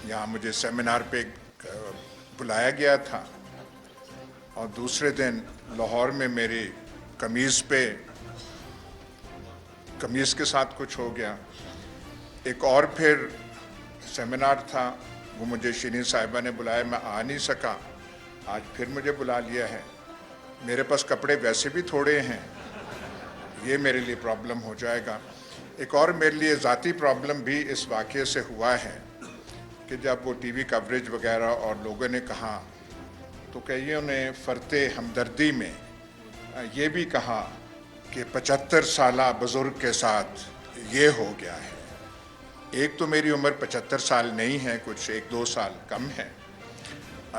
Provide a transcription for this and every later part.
यहाँ मुझे सेमिनार पे बुलाया गया था और दूसरे दिन लाहौर में मेरी कमीज़ के साथ कुछ हो गया। एक और फिर सेमिनार था, वो मुझे शिरीन साहिबा ने बुलाया, मैं आ नहीं सका। आज फिर मुझे बुला लिया है। मेरे पास कपड़े वैसे भी थोड़े हैं, ये मेरे लिए प्रॉब्लम हो जाएगा। एक और मेरे लिए ज़ाती प्रॉब्लम भी इस वाक़े से हुआ है कि जब वो टीवी कवरेज वगैरह और लोगों ने कहा तो कईयों ने फ़रते हमदर्दी में ये भी कहा कि 75 साला बुज़ुर्ग के साथ ये हो गया है। एक तो मेरी उम्र 75 साल नहीं है, कुछ 1-2 साल कम है,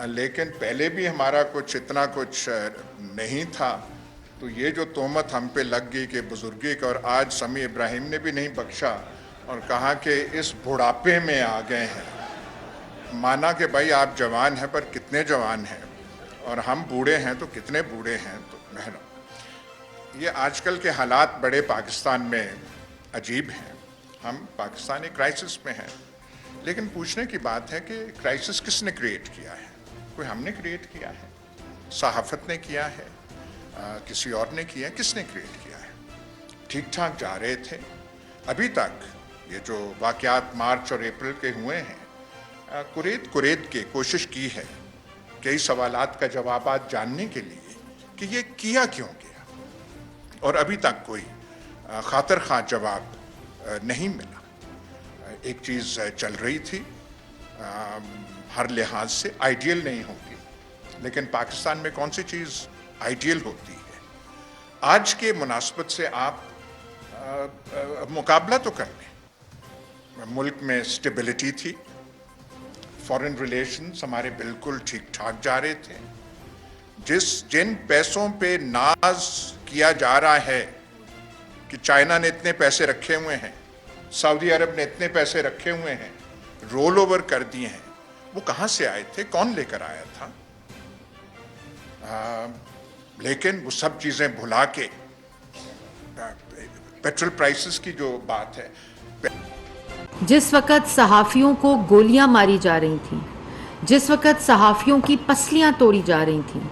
लेकिन पहले भी हमारा कुछ इतना कुछ नहीं था। तो ये जो तोहमत हम पे लग गई कि बुज़ुर्गी का, और आज समी इब्राहिम ने भी नहीं बख्शा और कहा कि इस बुढ़ापे में आ गए हैं। माना कि भाई आप जवान हैं, पर कितने जवान हैं, और हम बूढ़े हैं तो कितने बूढ़े हैं। तो ये आजकल के हालात बड़े पाकिस्तान में अजीब हैं। हम पाकिस्तान एक क्राइसिस में हैं, लेकिन पूछने की बात है कि क्राइसिस किसने क्रिएट किया है? कोई हमने क्रिएट किया है, सहाफ़त ने किया है, किसी और ने किया है, किसने क्रिएट किया है? ठीक ठाक जा रहे थे अभी तक। ये जो वाक़यात मार्च और अप्रैल के हुए हैं, कुरेद के कोशिश की है कई सवालात का जवाब जानने के लिए कि ये किया क्यों गया, और अभी तक कोई खातिर ख़ां जवाब नहीं मिला। एक चीज़ चल रही थी, हर लिहाज से आइडियल नहीं होगी, लेकिन पाकिस्तान में कौन सी चीज़ आइडियल होती है? आज के मुनासबत से आप मुकाबला तो कर लें। मुल्क में स्टेबिलिटी थी, फॉरेन रिलेशंस हमारे बिल्कुल ठीक ठाक जा रहे थे। जिन पैसों पे नाज किया जा रहा है कि चाइना ने इतने पैसे रखे हुए हैं, सऊदी अरब ने इतने पैसे रखे हुए हैं, रोल ओवर कर दिए हैं, वो कहाँ से आए थे? कौन लेकर आया था? लेकिन वो सब चीज़ें भुला के पेट्रोल प्राइसेस की जो बात है, जिस वक़्त सहाफ़ियों को गोलियां मारी जा रही थीं, जिस वक़्त सहाफ़ियों की पसलियां तोड़ी जा रही थीं,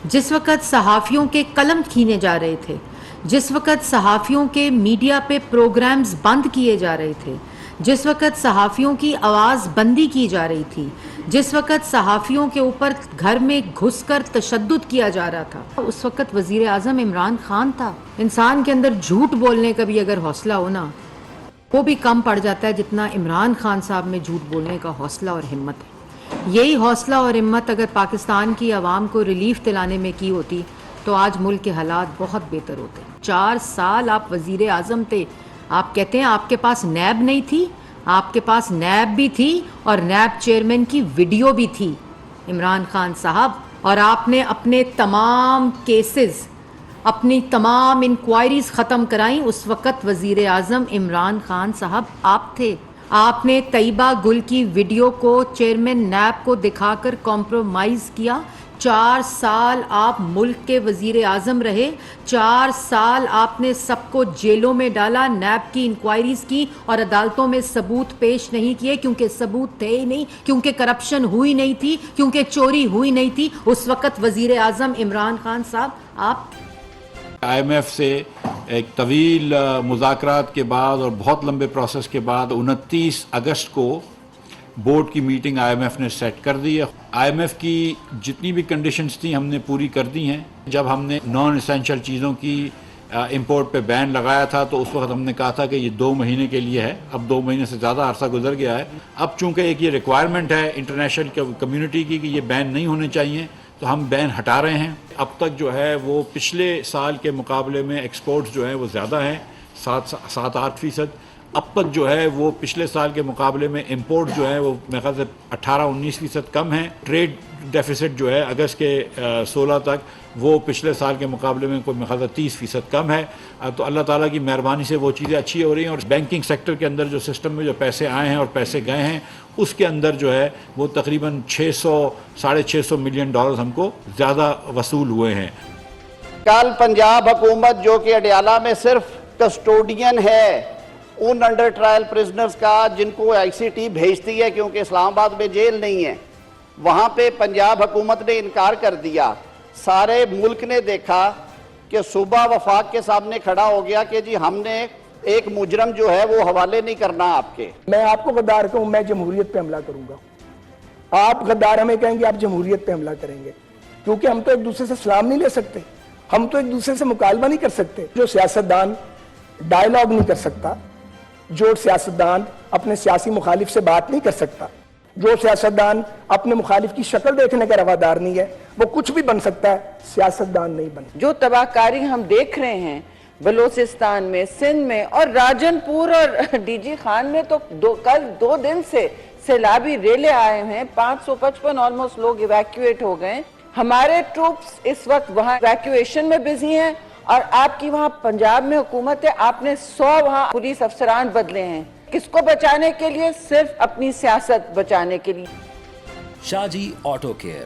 जिस वक़्त सहाफ़ियों के कलम छीने जा रहे थे, जिस वक़्त सहाफ़ियों के मीडिया पे प्रोग्राम्स बंद किए जा रहे थे, जिस वक़्त सहाफ़ियों की आवाज़ बंदी की जा रही थी, जिस वक़्त सहाफ़ियों के ऊपर घर में घुसकर तशद्दुद किया जा रहा था, उस वक़्त वज़ीर आज़म इमरान खान था। इंसान के अंदर झूठ बोलने का भी अगर हौसला हो ना, वो भी कम पड़ जाता है जितना इमरान खान साहब में झूठ बोलने का हौसला और हिम्मत है। यही हौसला और हिम्मत अगर पाकिस्तान की आवाम को रिलीफ दिलाने में की होती तो आज मुल्क के हालात बहुत बेहतर होते। 4 साल आप वज़ीर आज़म थे, आप कहते हैं आपके पास नैब नहीं थी, आपके पास नैब भी थी और नैब चेयरमैन की वीडियो भी थी इमरान खान साहब, और आपने अपने तमाम केसेस, अपनी तमाम इंक्वायरीज ख़त्म कराई। उस वक़्त वज़ीर आज़म इमरान खान साहब आप थे। आपने तैयबा गुल की वीडियो को चेयरमैन नैब को दिखाकर कॉम्प्रोमाइज़ किया। 4 साल आप मुल्क के वज़ीर आज़म रहे, 4 साल आपने सबको जेलों में डाला, नैब की इंक्वायरीज़ की और अदालतों में सबूत पेश नहीं किए, क्योंकि सबूत थे ही नहीं, क्योंकि करप्शन हुई नहीं थी, क्योंकि चोरी हुई नहीं थी। उस वक़्त वज़ीर आज़म इमरान खान साहब आप। IMF से एक तवील मुज़ाकरात के बाद और बहुत लंबे प्रोसेस के बाद 29 अगस्त को बोर्ड की मीटिंग IMF ने सेट कर दी है। IMF की जितनी भी कंडीशंस थी हमने पूरी कर दी हैं। जब हमने नॉन एसेंशियल चीज़ों की इंपोर्ट पे बैन लगाया था तो उस वक्त हमने कहा था कि ये 2 महीने के लिए है। अब 2 महीने से ज़्यादा अरसा गुजर गया है। अब चूँकि एक ये रिक्वायरमेंट है इंटरनेशनल कम्यूनिटी की कि ये बैन नहीं होने चाहिए, तो हम बैन हटा रहे हैं। अब तक जो है वो पिछले साल के मुकाबले में एक्सपोर्ट्स जो है वो ज़्यादा हैं, 7-8%। अब तक जो है वो पिछले साल के मुकाबले में इंपोर्ट जो है वो मेरे ख्याल से 18-19% कम है। ट्रेड डेफिसिट जो है अगस्त के 16 तक वो पिछले साल के मुकाबले में कोई मेरे ख्याल से 30% कम है। तो अल्लाह ताला की मेहरबानी से वो चीज़ें अच्छी हो रही हैं। और बैंकिंग सेक्टर के अंदर जो सिस्टम में जो पैसे आए हैं और पैसे गए हैं, उसके अंदर जो है वो तकरीबन 600-650 मिलियन डॉलर हमको ज़्यादा वसूल हुए हैं। कल पंजाब हुकूमत जो कि अडियाला में सिर्फ कस्टोडियन है, ان انڈر ٹرائل پرزنرز کا جن کو آئی سی ٹی بھیجتی ہے کیونکہ اسلام آباد میں جیل نہیں ہے. وہاں پہ پنجاب حکومت نے انکار کر دیا. سارے ملک نے دیکھا کہ صوبہ وفاق کے سامنے کھڑا ہو گیا کہ جی ہم نے ایک مجرم جو ہے وہ حوالے نہیں کرنا آپ کے. میں آپ کو غدار کہوں میں جمہوریت پہ حملہ کروں گا. آپ غدار ہمیں کہیں گے آپ جمہوریت پہ حملہ کریں گے, کیونکہ ہم تو ایک دوسرے سے سلام نہیں لے سکتے, ہم تو ایک دوسرے سے مکالمہ نہیں کر سکتے. جو سیاستدان ڈائیلاگ نہیں کر سکتا, جو سیاستدان اپنے سیاسی مخالف سے بات نہیں کر سکتا, جو سیاستدان اپنے مخالف کی شکل دیکھنے کا روادار نہیں ہے, وہ کچھ بھی بن سکتا ہے, سیاستدان نہیں بن. جو تباہ کاری ہم دیکھ رہے ہیں بلوچستان میں, سندھ میں اور راجن پور اور ڈی جی خان میں, تو کل 2 دن سے سیلابی ریلے آئے ہیں, 555 آلموسٹ لوگ ایویکیویٹ ہو گئے. ہمارے ٹروپس اس وقت وہاں ایویکیویشن میں بزی ہیں, اور آپ کی وہاں پنجاب میں حکومت ہے, آپ نے 100 وہاں پولیس افسران بدلے ہیں. کس کو بچانے کے لیے؟ صرف اپنی سیاست بچانے کے لیے. Shaji auto care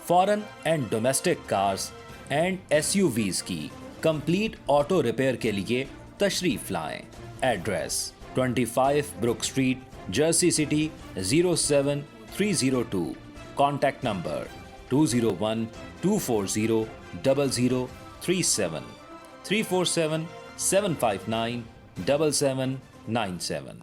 foreign and domestic cars and S U Vs کی کمپلیٹ آٹو ریپیئر کے لیے تشریف لائیں. Address 25 Brook Street, Jersey City 07302. Contact number 201-240-0037 347-759-7797.